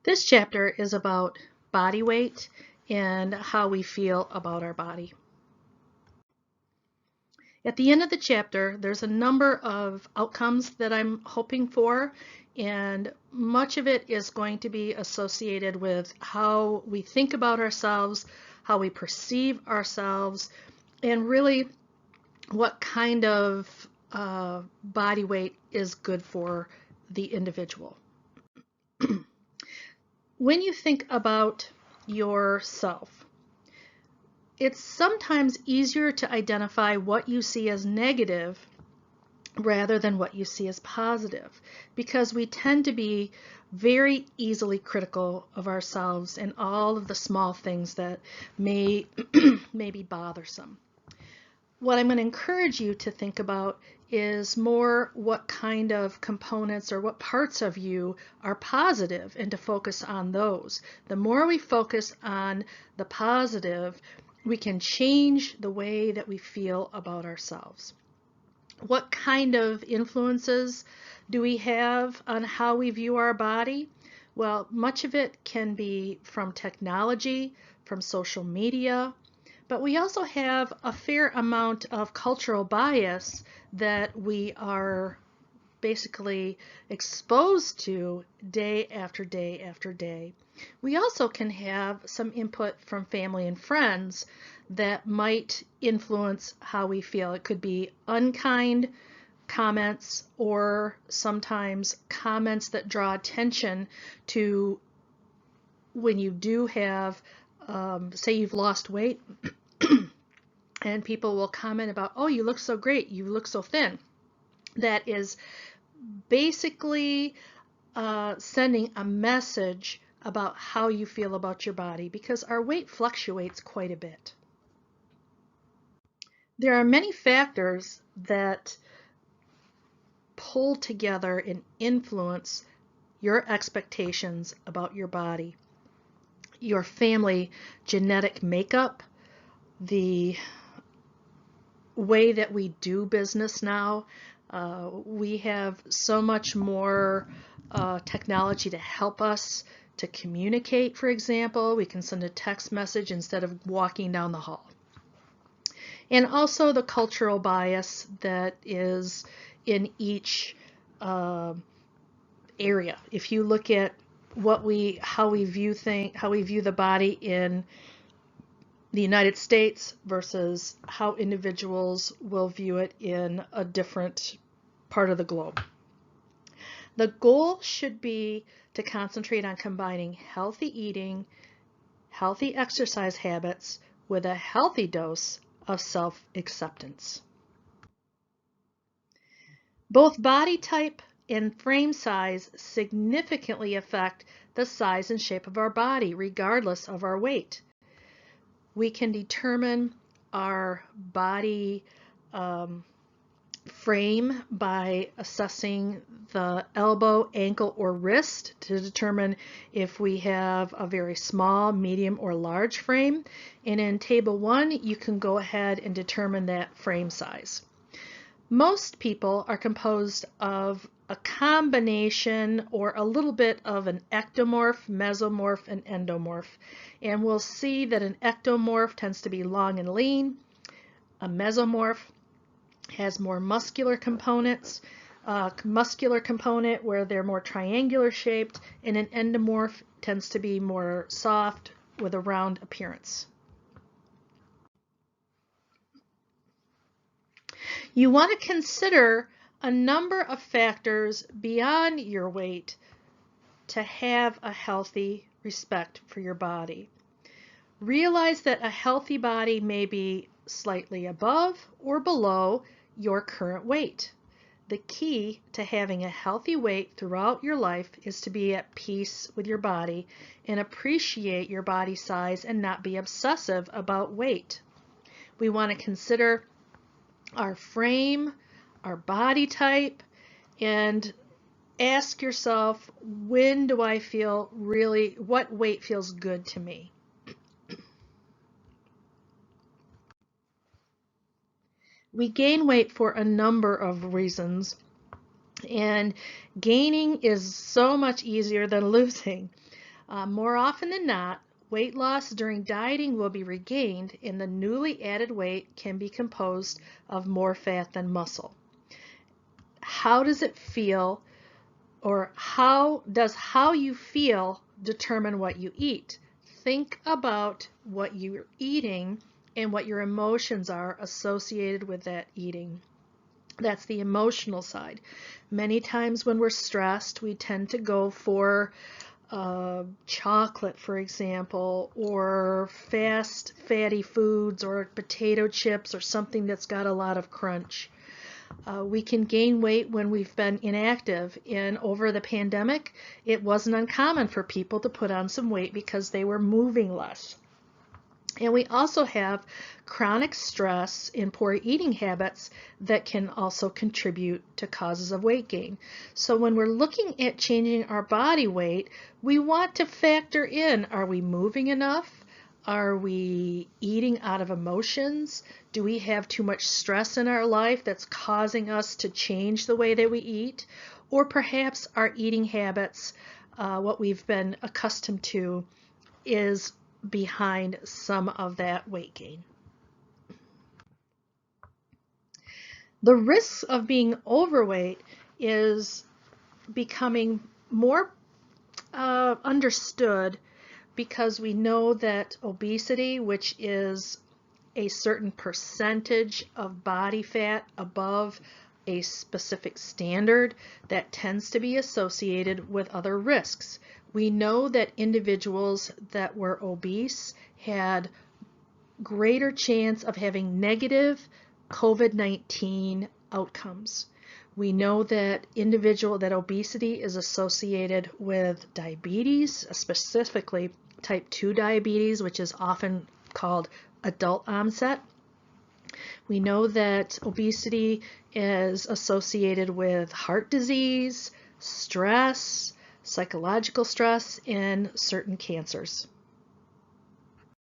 This chapter is about body weight and how we feel about our body. At the end of the chapter, there's a number of outcomes that I'm hoping for, and much of it is going to be associated with how we think about ourselves, how we perceive ourselves, and really what kind of body weight is good for the individual. When you think about yourself, it's sometimes easier to identify what you see as negative rather than what you see as positive, because we tend to be very easily critical of ourselves and all of the small things that may be bothersome. What I'm going to encourage you to think about is more what kind of components or what parts of you are positive, and to focus on those. The more we focus on the positive, we can change the way that we feel about ourselves. What kind of influences do we have on how we view our body? Well, much of it can be from technology, from social media, but we also have a fair amount of cultural bias that we are basically exposed to day after day after day. We also can have some input from family and friends that might influence how we feel. It could be unkind comments, or sometimes comments that draw attention to when you do have, say you've lost weight, and people will comment about, oh, you look so great, you look so thin. That is basically sending a message about how you feel about your body, because our weight fluctuates quite a bit. There are many factors that pull together and influence your expectations about your body. Your family genetic makeup, the way that we do business now. We have so much more technology to help us to communicate. For example, we can send a text message instead of walking down the hall. And also the cultural bias that is in each area. If you look at how we view the body in the United States versus how individuals will view it in a different part of the globe. The goal should be to concentrate on combining healthy eating, healthy exercise habits with a healthy dose of self-acceptance. Both body type and frame size significantly affect the size and shape of our body, regardless of our weight. We can determine our body frame by assessing the elbow, ankle, or wrist to determine if we have a very small, medium, or large frame. And in Table 1, you can go ahead and determine that frame size. Most people are composed of a combination or a little bit of an ectomorph, mesomorph, and endomorph. And we'll see that an ectomorph tends to be long and lean. A mesomorph has more muscular components, muscular component where they're more triangular shaped, and an endomorph tends to be more soft with a round appearance. You want to consider a number of factors beyond your weight to have a healthy respect for your body. Realize that a healthy body may be slightly above or below your current weight. The key to having a healthy weight throughout your life is to be at peace with your body and appreciate your body size and not be obsessive about weight. We want to consider our frame, our body type, and ask yourself, when do I feel what weight feels good to me? We gain weight for a number of reasons, and gaining is so much easier than losing. More often than not, weight loss during dieting will be regained, and the newly added weight can be composed of more fat than muscle. How does it feel, or how you feel determine what you eat? Think about what you're eating and what your emotions are associated with that eating. That's the emotional side. Many times when we're stressed, we tend to go for chocolate, for example, or fast, fatty foods, or potato chips, or something that's got a lot of crunch. We can gain weight when we've been inactive, and over the pandemic, it wasn't uncommon for people to put on some weight because they were moving less. And we also have chronic stress and poor eating habits that can also contribute to causes of weight gain. So when we're looking at changing our body weight, we want to factor in, are we moving enough? Are we eating out of emotions? Do we have too much stress in our life that's causing us to change the way that we eat? Or perhaps our eating habits, what we've been accustomed to, is behind some of that weight gain. The risks of being overweight is becoming more understood, because we know that obesity, which is a certain percentage of body fat above a specific standard, that tends to be associated with other risks. We know that individuals that were obese had greater chance of having negative COVID-19 outcomes. We know that obesity is associated with diabetes, specifically type 2 diabetes, which is often called adult onset. We know that obesity is associated with heart disease, stress, psychological stress, and certain cancers.